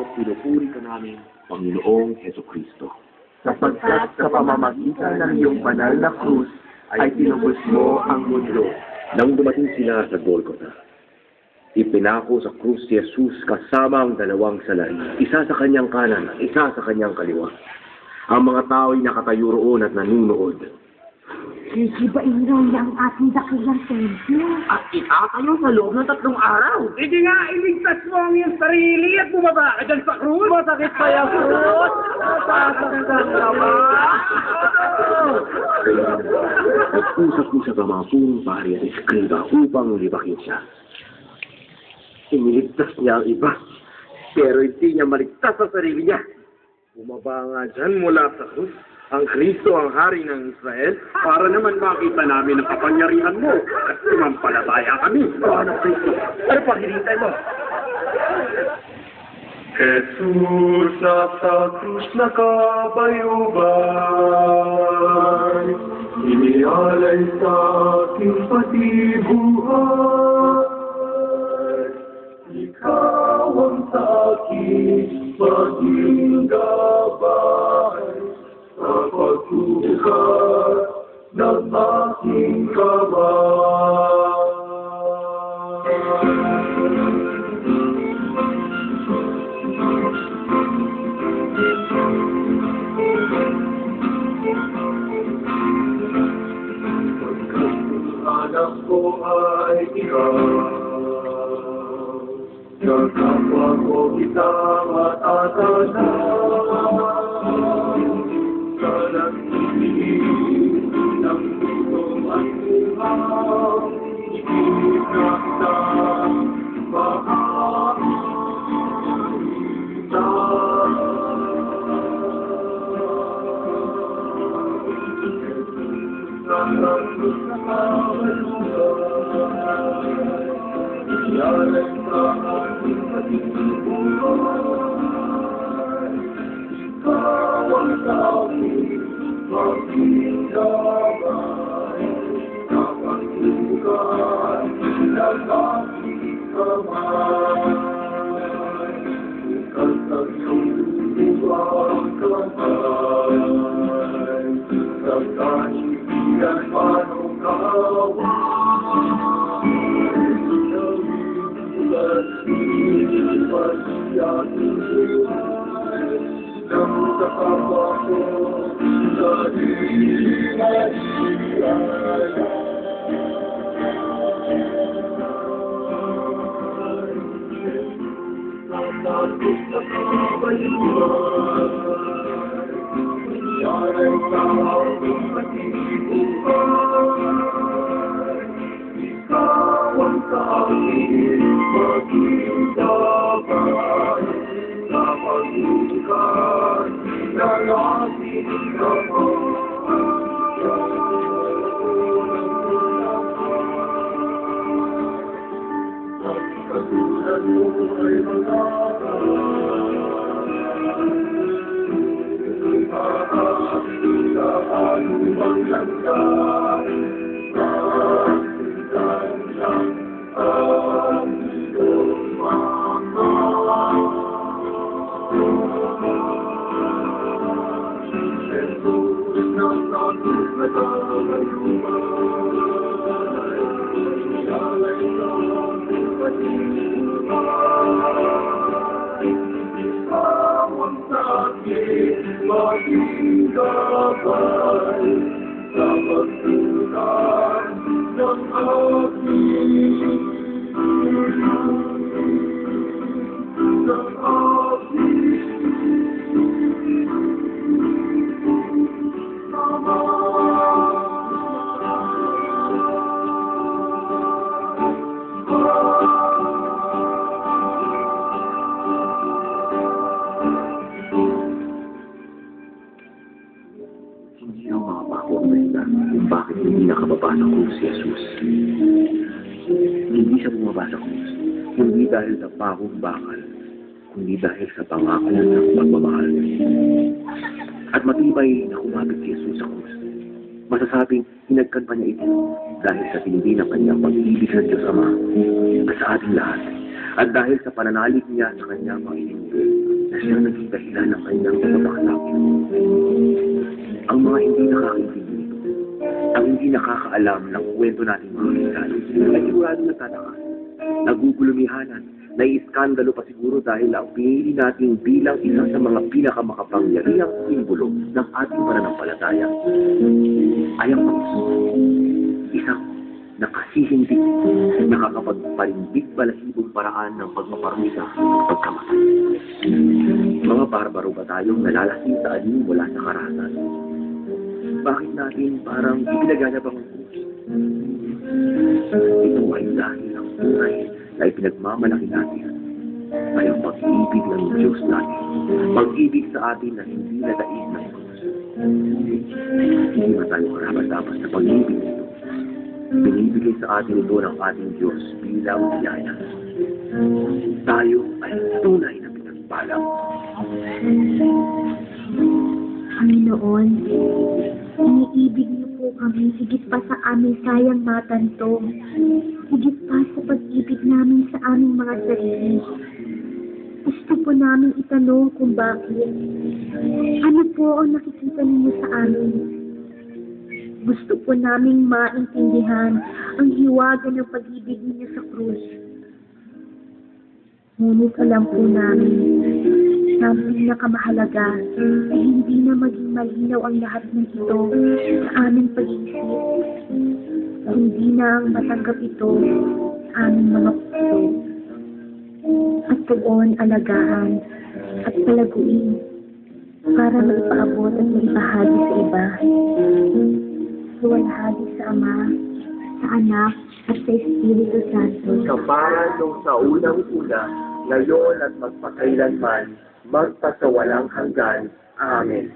ikaw pinupuri ka namin, Panginoong Hesukristo. Sapagkat sa pamamagitan ng iyong banal na krus ay tinubos mo ang mundo. Nang dumating sila sa Golgotha, ipinako sa krus si Jesus kasama ang dalawang salarin, isa sa kanyang kanan at isa sa kanyang kaliwa. Ang mga tao ay nakatayo roon at nanunood. Sigibain raw niya ang ating dakilang templo. At itatayo sa loob ng 3 araw. Sige nga, iligtas mo ang iyong sarili at bumaba ka dyan sa krus. Masakit pa yung krus. Nasasaktan ka ba? Kaya nag-usap-usap ang mga punong pari at eskriba upang libakin siya. Iniligtas niya ang iba, pero hindi niya maligtas sa sarili niya. Bumaba nga dyan mula sa krus ang Kristo ang hari ng Israel para naman makita namin ang kapangyarihan mo at sumampalataya kami. Ano Kristo? Ano pa hinintay mo? Jesus nasa krus nakabayubay, inialay sa aking patibuhay. Ikaw ang aking maging gabay sa pagsukat ng aking kamay. Anak ko ay ikaw, sa kapwa ko kita matatanaw. Sa nagtitigil ng gustong at umang, itinakta makakita. Hindi raw makapako ang dahilan kung bakit hindi nakababa sa krus si Jesus. Hindi siya bumaba sa krus, hindi dahil sa pakong bakal, kundi dahil sa pangako ng pagmamahal. At matibay na kumapit si Jesus sa krus. Masasabing hinagkan pa niya ito dahil sa tindi ng kanyang pag-ibig sa Diyos Ama at sa ating lahat, at dahil sa pananalig niya sa kanyang mga inuwi. siya naging dahilan ng kanyang pagpapakasakit. Ang mga hindi nakakaintindi nito, ang hindi nakakaalam ng kwento natin mga Kristiyano, ay sigurado nagtataka. Nagugulumihanan, naiiskandalo pa siguro dahil ang pinili natin bilang isa sa mga pinakamakapangyarihang simbolo ng ating pananampalataya ay ang Panginoon. Isang nakasihindig, nakakapagparindig balahibong paraan ng pagpaparusa at pagkamatay. Mga barbaro ba tayong nalalasing sa anin mula sa karahasan? Bakit natin parang ipinaganap ang krus? Ito ay dahil ang tunay na ipinagmamalaki natin ay ang pag-ibig ng Diyos natin. Pag-ibig sa atin na hindi nadais ng krus. Hindi ba tayo karapat-dapat sa pag-ibig nito? Binibigay sa atin ito ng ating Diyos bilang biyaya. Tayo ay tunay na pinagpalang. Panginoon, iniibig niyo po kami higit pa sa aming sayang matanto, higit pa sa pag-ibig namin sa aming mga sarili. Gusto po namin itanong kung bakit. Ano po ang nakikita ninyo sa amin? Gusto po naming maintindihan ang hiwaga ng pag-ibig ninyo sa krus. Ngunit alam po namin na ang pinakamahalaga ay hindi na maging malinaw ang lahat ng ito sa aming pag-iisip. Hindi na ang matanggap ito sa aming mga puso. At tuon alagaan at palaguin para maipaabot at maipahagi sa iba. Luwalhati sa Ama, sa Anak, at sa Espiritu Santo. Kaparan nung sa unang-una, ngayon at magpakailanman, magpasawalang hanggan. Amen.